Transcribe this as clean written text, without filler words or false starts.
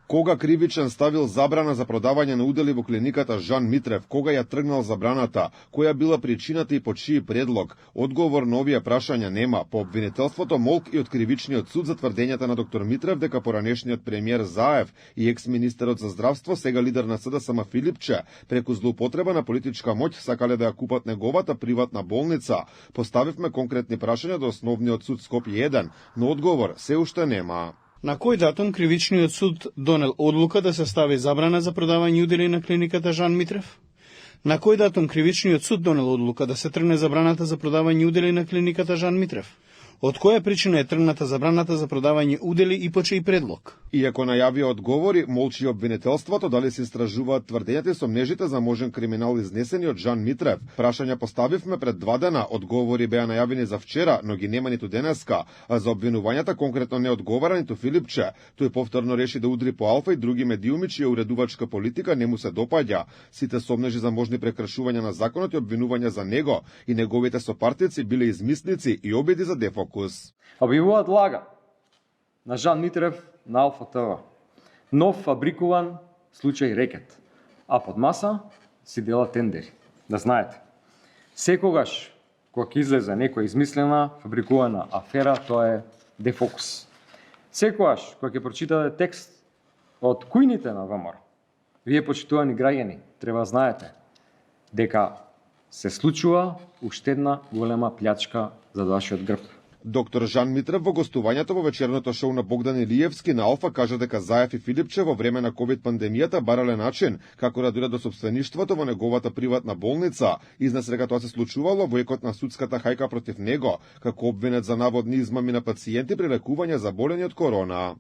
Кога кривичен ставил забрана за продавање на удели во клиниката Жан Митрев, кога ја тргнал забраната, која била причината и по чии предлог, одговор на овие прашања нема. По обвинителството молк и од кривичниот суд за тврдењата на доктор Митрев дека поранешниот премиер Заев и екс-министерот за здравство, сега лидер на СДСМ Филипче, преку злоупотреба на политичка моќ сакале да ја купат неговата приватна болница. Поставивме конкретни прашања до основниот суд Скопје 1, но одговор се уште нема. На кој датум кривичниот суд донел одлука да се стави забрана за продавање удели на клиниката Жан Митрев? На кој датум кривичниот суд донел одлука да се тргне забраната за продавање удели на клиниката Жан Митрев? Од која причина е тргната забраната за продавање удели и по чиј предлог? Иако најавија одговори, молчи обвинителството дали се истражуваат тврдењата и сомнежите за можен криминал изнесени од Жан Митрев. Прашања поставивме пред 2 дена, одговори беа најавени за вчера, но ги нема ниту денеска, а за обвинувањата конкретно не одговара ниту Филипче. Тој повторно реши да удри по Алфа и други медиуми чија уредувачка политика не му се допаѓа. Сите сомнежи за можни прекршувања на законот и обвинувања за него и неговите сопартици биле измислици и обиди за дефокус. Објавуваат лага на Жан Митрев на Алфа ТВ. Нов фабрикуван случај рекет, а под маса си делат тендери. Да знаете, секогаш кога ќе излезе некоја измислена, фабрикувана афера, тоа е дефокус. Секогаш кога ќе прочитате текст од кујните на ВМРО, вие почитувани граѓани, треба знаете дека се случува уште една голема плячка за вашиот грб. Доктор Жан Митрев во гостувањето во вечерното шоу на Богдан Илиевски на Алфа кажа дека Заев и Филипче во време на ковид пандемијата барале начин како да дојдат до сопствеништвото во неговата приватна болница. Изнесе дека тоа се случувало во екот на судската хајка против него, како обвинет за наводни измами на пациенти при лекување за болени од корона.